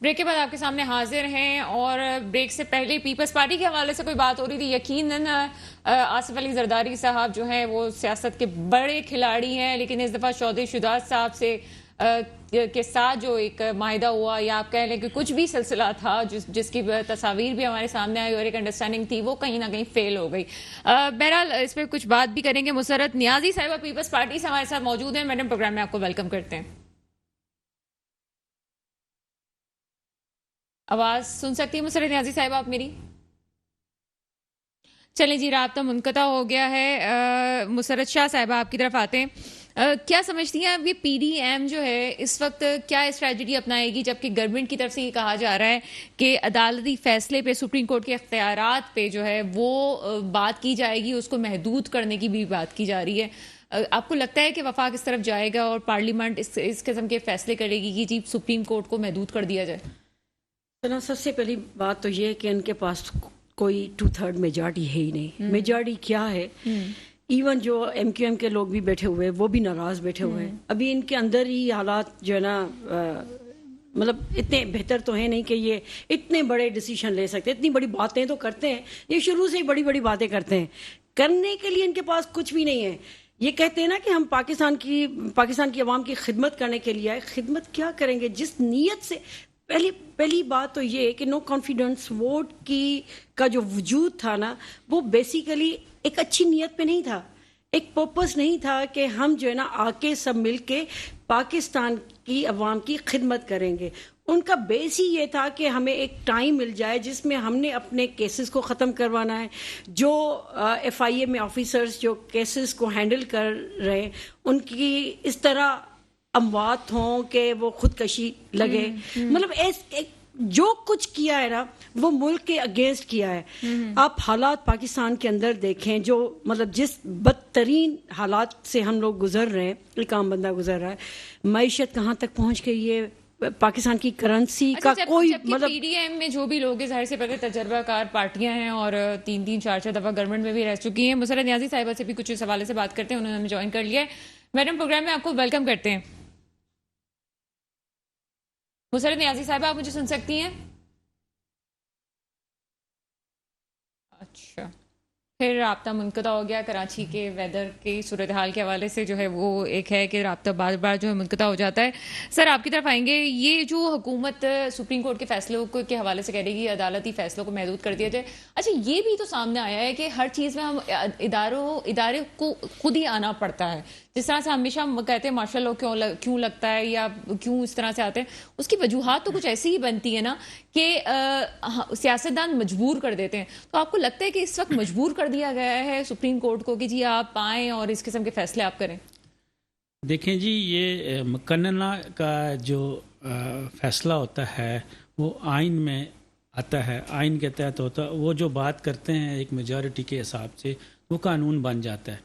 Break کے بعد آپ کے سامنے حاضر ہیں، اور بریک سے پہلے پیپلز پارٹی کے حوالے سے کوئی بات ہو رہی تھی. یقیناً آصف علی زرداری صاحب جو ہیں وہ سیاست کے بڑے کھلاڑی ہیں، لیکن اس دفعہ چودھری شہزاد صاحب سے کے ساتھ جو ایک معاہدہ ہوا، یا آپ کہہ لیں کہ کچھ بھی سلسلہ تھا جس کی تصاویر بھی ہمارے سامنے آئی اور ایک انڈرسٹینڈنگ تھی، وہ کہیں نہ کہیں فیل ہو گئی. بہرحال اس پہ کچھ بات بھی کریں گے. مسرت نیازی صاحبہ پیپلز پارٹی سے ہمارے ساتھ موجود ہیں. میڈم، پروگرام میں آپ کو ویلکم کرتے ہیں. آواز سن سکتی ہیں مسرت نیازی صاحب آپ میری؟ چلیں جی، رابطہ منقطع ہو گیا ہے. مسرت شاہ صاحبہ آپ کی طرف آتے ہیں. کیا سمجھتی ہیں اب یہ پی ڈی ایم جو ہے اس وقت کیا اسٹریٹجی اپنائے گی، جبکہ گورنمنٹ کی طرف سے یہ کہا جا رہا ہے کہ عدالتی فیصلے پہ، سپریم کورٹ کے اختیارات پہ جو ہے وہ بات کی جائے گی، اس کو محدود کرنے کی بھی بات کی جا رہی ہے. آپ کو لگتا ہے کہ وفاق اس طرف جائے گا اور پارلیمنٹ اس قسم کے فیصلے کرے گی کہ جی سپریم کورٹ کو محدود کر دیا جائے؟ سب سے پہلی بات تو یہ ہے کہ ان کے پاس کوئی 2/3 میجارٹی ہے ہی نہیں. میجارٹی کیا ہے؟ ایون جو ایم کیو ایم کے لوگ بھی بیٹھے ہوئے ہیں، وہ بھی ناراض بیٹھے ہوئے ہیں. ابھی ان کے اندر ہی حالات جو ہے نا مطلب اتنے بہتر تو ہیں نہیں کہ یہ اتنے بڑے ڈیسیشن لے سکتے. اتنی بڑی باتیں تو کرتے ہیں، یہ شروع سے ہی بڑی بڑی باتیں کرتے ہیں. کرنے کے لیے ان کے پاس کچھ بھی نہیں ہے. یہ کہتے ہیں نا کہ ہم پاکستان کی عوام کی خدمت کرنے کے لیے آئے. خدمت کیا کریں گے جس نیت سے؟ پہلی بات تو یہ کہ نو کانفیڈنس ووٹ کا جو وجود تھا نا، وہ بیسیکلی ایک اچھی نیت پہ نہیں تھا. ایک پرپس نہیں تھا کہ ہم جو ہے نا آ کے سب مل کے پاکستان کی عوام کی خدمت کریں گے. ان کا بیس ہی یہ تھا کہ ہمیں ایک ٹائم مل جائے جس میں ہم نے اپنے کیسز کو ختم کروانا ہے. جو ایف آئی اے میں آفیسرز جو کیسز کو ہینڈل کر رہے ہیں، ان کی اس طرح اموات ہوں کہ وہ خودکشی لگے. مطلب جو کچھ کیا ہے نا وہ ملک کے اگینسٹ کیا ہے. آپ حالات پاکستان کے اندر دیکھیں، جو مطلب جس بدترین حالات سے ہم لوگ گزر رہے ہیں، ایک عام بندہ گزر رہا ہے. معیشت کہاں تک پہنچ گئی ہے، پاکستان کی کرنسی کا کوئی مطلب. پی ڈی ایم میں جو بھی لوگ ہیں ظاہر سے پہلے تجربہ کار پارٹیاں ہیں اور 3-4 دفعہ گورنمنٹ میں بھی رہ چکی ہیں. مسرت نیازی صاحبہ سے بھی کچھ اس حوالے سے بات کرتے ہیں، انہوں نے ہمیں جوائن کر لیا ہے. میڈم، پروگرام میں آپ کو ویلکم کرتے ہیں. مسرت نیازی صاحبہ آپ مجھے سن سکتی ہیں؟ اچھا، پھر رابطہ منقطع ہو گیا. کراچی کے ویدر کی صورتحال کے حوالے سے جو ہے وہ ایک ہے کہ رابطہ بار بار جو ہے منقطع ہو جاتا ہے. سر، آپ کی طرف آئیں گے. یہ جو حکومت سپریم کورٹ کے فیصلوں کے حوالے سے کہہ رہی ہے کہ عدالتی فیصلوں کو محدود کر دیا جائے، اچھا یہ بھی تو سامنے آیا ہے کہ ہر چیز میں ہم ادارے کو خود ہی آنا پڑتا ہے. جس طرح سے ہمیشہ ہم کہتے ہیں مارشل لاء کیوں لگتا ہے یا کیوں اس طرح سے آتے ہیں، اس کی وجوہات تو کچھ ایسی ہی بنتی ہے نا کہ سیاستدان مجبور کر دیتے ہیں. تو آپ کو لگتا ہے کہ اس وقت مجبور کر دیا گیا ہے سپریم کورٹ کو کہ جی آپ آئیں اور اس قسم کے فیصلے آپ کریں؟ دیکھیں جی، یہ مقننہ کا جو فیصلہ ہوتا ہے وہ آئین میں آتا ہے، آئین کے تحت ہوتا ہے. وہ جو بات کرتے ہیں ایک میجارٹی کے حساب سے، وہ قانون بن جاتا ہے.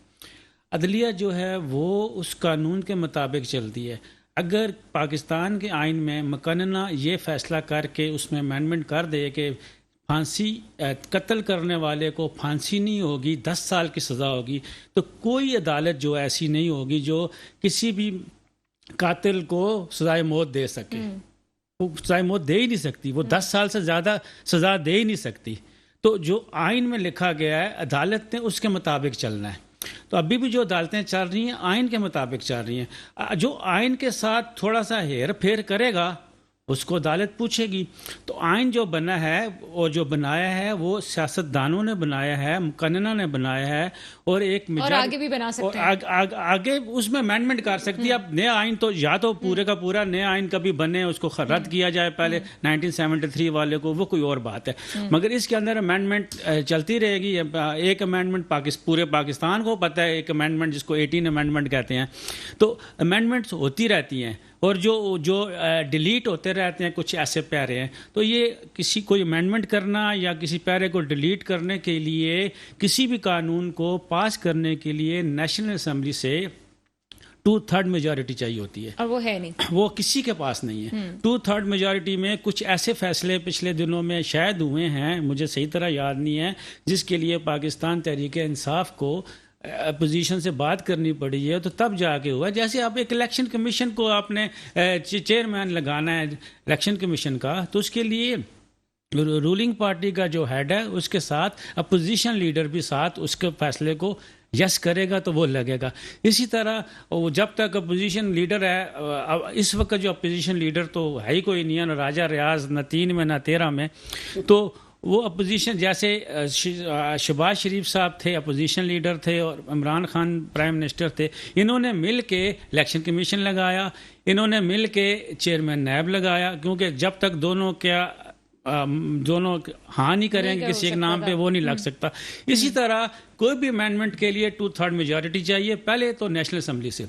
عدلیہ جو ہے وہ اس قانون کے مطابق چلتی ہے. اگر پاکستان کے آئین میں مقننہ یہ فیصلہ کر کے اس میں امینڈمنٹ کر دے کہ پھانسی، قتل کرنے والے کو پھانسی نہیں ہوگی، 10 سال کی سزا ہوگی، تو کوئی عدالت جو ایسی نہیں ہوگی جو کسی بھی قاتل کو سزائے موت دے سکے. وہ سزائے موت دے ہی نہیں سکتی، وہ 10 سال سے زیادہ سزا دے ہی نہیں سکتی. تو جو آئین میں لکھا گیا ہے عدالت نے اس کے مطابق چلنا ہے. تو ابھی بھی جو عدالتیں چل رہی ہیں آئین کے مطابق چل رہی ہیں. جو آئین کے ساتھ تھوڑا سا ہیر پھیر کرے گا اس کو عدالت پوچھے گی. تو آئین جو بنا ہے اور جو بنایا ہے وہ سیاستدانوں نے بنایا ہے، مقننہ نے بنایا ہے، اور ایک اور آگے بھی بنا سکتے ہیں، آگے اس میں امینڈمنٹ کر سکتی ہے. اب نیا آئین تو یا تو پورے کا پورا نیا آئین کبھی بنے، اس کو رد کیا جائے پہلے 1973 والے کو، وہ کوئی اور بات ہے. مگر اس کے اندر امینڈمنٹ چلتی رہے گی. ایک امینڈمنٹ پورے پاکستان کو پتہ ہے، ایک امینڈمنٹ جس کو 18 امینڈمنٹ کہتے ہیں. تو امینڈمنٹس ہوتی رہتی ہیں اور جو ڈیلیٹ ہوتے رہتے ہیں کچھ ایسے پیرے ہیں. تو یہ کوئی امینڈمنٹ کرنا یا کسی پیرے کو ڈیلیٹ کرنے کے لیے، کسی بھی قانون کو پاس کرنے کے لیے نیشنل اسمبلی سے 2/3 میجارٹی چاہیے ہوتی ہے، اور وہ ہے نہیں، وہ کسی کے پاس نہیں ہے. 2/3 میجارٹی میں کچھ ایسے فیصلے پچھلے دنوں میں شاید ہوئے ہیں، مجھے صحیح طرح یاد نہیں ہے، جس کے لیے پاکستان تحریک انصاف کو اپوزیشن سے بات کرنی پڑی ہے تو تب جا کے ہوا. جیسے آپ ایک الیکشن کمیشن کو آپ نے چیئرمین لگانا ہے الیکشن کمیشن کا, تو اس کے لیے رولنگ پارٹی کا جو ہیڈ ہے اس کے ساتھ اپوزیشن لیڈر بھی ساتھ اس کے فیصلے کو یس کرے گا تو وہ لگے گا. اسی طرح جب تک اپوزیشن لیڈر ہے, اس وقت جو اپوزیشن لیڈر تو ہے ہی کوئی نہیں ہے, نہ راجہ ریاض, نہ 3 میں نہ 13 میں, تو وہ اپوزیشن جیسے شہباز شریف صاحب تھے اپوزیشن لیڈر تھے اور عمران خان پرائم منسٹر تھے, انہوں نے مل کے الیکشن کمیشن لگایا, انہوں نے مل کے چیئرمین نیب لگایا, کیونکہ جب تک دونوں ہاں نہیں کریں گے کسی ایک نام پہ وہ نہیں لگ سکتا. اسی طرح کوئی بھی امینڈمنٹ کے لیے 2/3 میجورٹی چاہیے, پہلے تو نیشنل اسمبلی سے,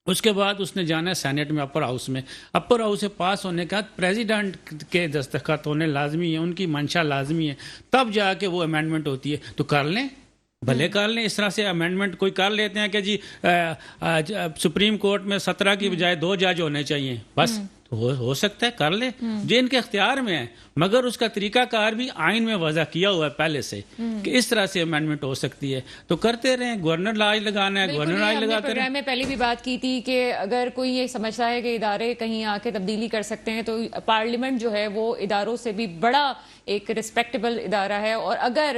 اس کے بعد اس نے جانا ہے سینٹ میں, اپر ہاؤس میں. اپر ہاؤس سے پاس ہونے کا پریزیڈنٹ کے دستخط ہونے لازمی ہے, ان کی منشا لازمی ہے, تب جا کے وہ امینڈمنٹ ہوتی ہے. تو کر لیں, بھلے کر لیں. اس طرح سے امینڈمنٹ کوئی کر لیتے ہیں کہ جی سپریم کورٹ میں 17 کی بجائے 2 جج ہونے چاہیے, بس ہو سکتا ہے کر لے, جو ان کے اختیار میں ہے, مگر اس کا طریقہ کار بھی آئین میں وضع کیا ہوا ہے پہلے سے کہ اس طرح سے امینڈمنٹ ہو سکتی ہے. تو کرتے رہیں, گورنر لاج لگانا ہے گورنر لاج لگاتے رہیں. پروگرام میں پہلے بھی بات کی تھی کہ اگر کوئی یہ سمجھتا ہے کہ ادارے کہیں آ کے تبدیلی کر سکتے ہیں تو پارلیمنٹ جو ہے وہ اداروں سے بھی بڑا ایک رسپیکٹیبل ادارہ ہے, اور اگر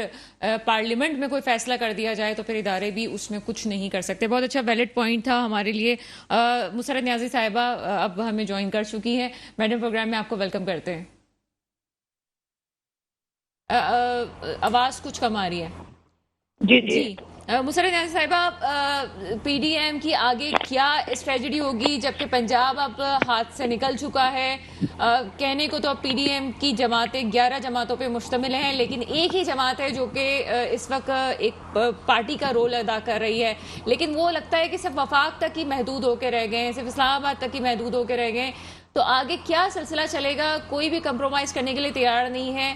پارلیمنٹ میں کوئی فیصلہ کر دیا جائے تو پھر ادارے بھی اس میں کچھ نہیں کر سکتے. بہت اچھا ویلڈ پوائنٹ تھا ہمارے لیے. مسرت نیازی صاحبہ اب ہمیں جوائن کر چکی ہیں. میڈم, پروگرام میں آپ کو ویلکم کرتے ہیں. آواز کچھ کم آ رہی ہے. جی مسرت نیازی صاحبہ, پی ڈی ایم کی آگے کیا اسٹریٹجی ہوگی جبکہ پنجاب اب ہاتھ سے نکل چکا ہے؟ کہنے کو تو اب پی ڈی ایم کی جماعتیں 11 جماعتوں پہ مشتمل ہیں, لیکن ایک ہی جماعت ہے جو کہ اس وقت ایک پارٹی کا رول ادا کر رہی ہے, لیکن وہ لگتا ہے کہ صرف وفاق تک ہی محدود ہو کے رہ گئے ہیں, صرف اسلام آباد تک ہی محدود ہو کے رہ گئے ہیں. تو آگے کیا سلسلہ چلے گا؟ کوئی بھی کمپرومائز کرنے کے لیے تیار نہیں ہے.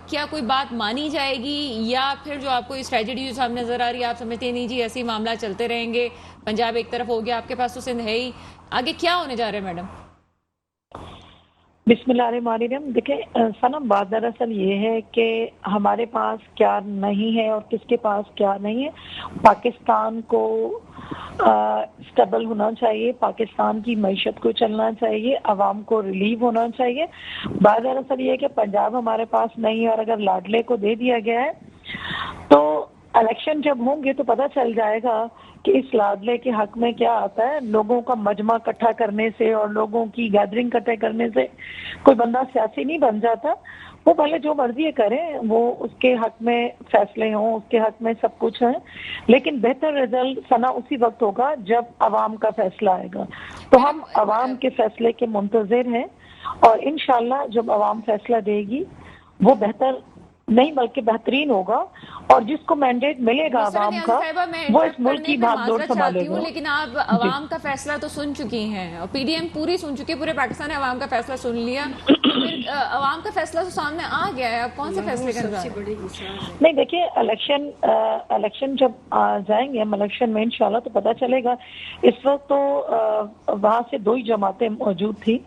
کیا کوئی بات مانی جائے گی, یا پھر جو آپ کو اسٹریٹجی جو سامنے نظر آ رہی ہے آپ سمجھتے ہیں نہیں جی ایسے ہی معاملہ چلتے رہیں گے, پنجاب ایک طرف ہو گیا, آپ کے پاس تو سندھ ہے ہی, آگے کیا ہونے جا رہا ہے میڈم؟ بسم اللہ الرحمن الرحیم. دیکھیں سنم, بات دراصل یہ ہے کہ ہمارے پاس کیا نہیں ہے اور کس کے پاس کیا نہیں ہے. پاکستان کو اسٹیبل ہونا چاہیے, پاکستان کی معیشت کو چلنا چاہیے, عوام کو ریلیو ہونا چاہیے. بات دراصل یہ ہے کہ پنجاب ہمارے پاس نہیں ہے, اور اگر لاڈلے کو دے دیا گیا ہے تو الیکشن جب ہوں گے تو پتہ چل جائے گا کہ اس لاڈلے کے حق میں کیا آتا ہے. لوگوں کا مجمع اکٹھا کرنے سے اور لوگوں کی گیدرنگ اکٹھے کرنے سے کوئی بندہ سیاسی نہیں بن جاتا. وہ پہلے جو مرضی کریں, وہ اس کے حق میں فیصلے ہوں, اس کے حق میں سب کچھ ہے, لیکن بہتر رزلٹ سنا اسی وقت ہوگا جب عوام کا فیصلہ آئے گا. تو ہم عوام کے فیصلے کے منتظر ہیں, اور انشاءاللہ جب عوام فیصلہ دے گی وہ بہتر نہیں بلکہ بہترین ہوگا, اور جس کو مینڈیٹ ملے گا عوام کا وہ اس ملک کی بھاگ دوڑ سنبھالے گا. لیکن آپ عوام کا فیصلہ تو سن چکی ہیں, اور پی ڈی ایم پوری سن چکی ہے, پورے پاکستان نے عوام کا فیصلہ سن لیا, پھر عوام کا فیصلہ تو سامنے آ گیا ہے, اب کون سے فیصلے کا انتظار؟ نہیں دیکھیے, الیکشن جب جائیں گے ہم الیکشن میں انشاءاللہ تو پتہ چلے گا. اس وقت تو وہاں سے 2 ہی جماعتیں موجود تھی,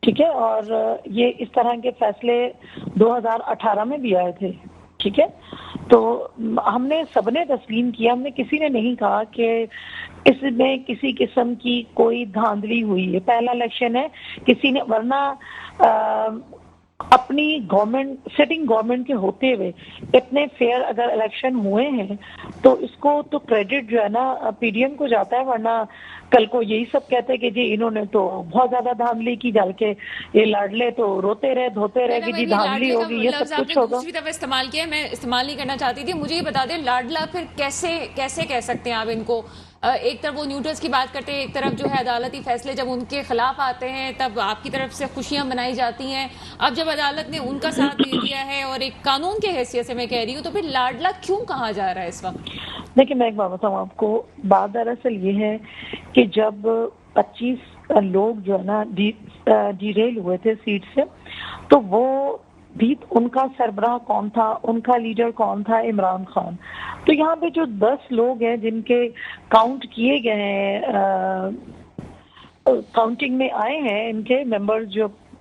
ٹھیک ہے, اور یہ اس طرح کے فیصلے 2018 میں بھی آئے تھے, ٹھیک ہے. تو ہم نے سب نے تسلیم کیا, ہم نے کسی نے نہیں کہا کہ اس میں کسی قسم کی کوئی دھاندلی ہوئی ہے. پہلا الیکشن ہے, کسی نے, ورنہ اپنی گورنمنٹ, سٹنگ گورنمنٹ کے ہوتے ہوئے اتنے فیئر اگر الیکشن ہوئے ہیں تو اس کو تو کریڈٹ جو ہے نا پی ڈی ایم کو جاتا ہے, ورنہ کل کو یہی سب کہتے کہ جی انہوں نے تو بہت زیادہ دھاندلی کی, جل کے یہ لاڈلے تو روتے رہے دھوتے رہے کہ جی دھاندلی ہوگی, یہ سب کچھ ہوگا. دوسری دفعہ استعمال کیا, میں استعمال نہیں کرنا چاہتی تھی. مجھے یہ بتا دیں لاڈلا پھر کیسے کہہ سکتے ہیں آپ ان کو؟ ایک طرف وہ نیوٹرلز کی بات کرتے ہیں, ایک طرف جو ہے عدالتی فیصلے جب ان کے خلاف آتے ہیں تب آپ کی طرف سے خوشیاں منائی جاتی ہیں. اب جب عدالت نے ان کا ساتھ دے دیا ہے, اور ایک قانون کے حیثیت سے میں کہہ رہی ہوں, تو پھر لاڈلا کیوں کہا جا رہا ہے اس وقت؟ دیکھیں میں ایک بات بتاؤں آپ کو, بات دراصل یہ ہے کہ جب 25 لوگ جو ہے نا ڈیریل ہوئے تھے سیٹ سے, تو وہ بھی ان کا سربراہ کون تھا, ان کا لیڈر کون تھا؟ عمران خان. تو یہاں پہ جو 10 لوگ ہیں جن کے کاؤنٹ کیے گئے ہیں, کاؤنٹنگ میں آئے ہیں, ان کے ممبرز جو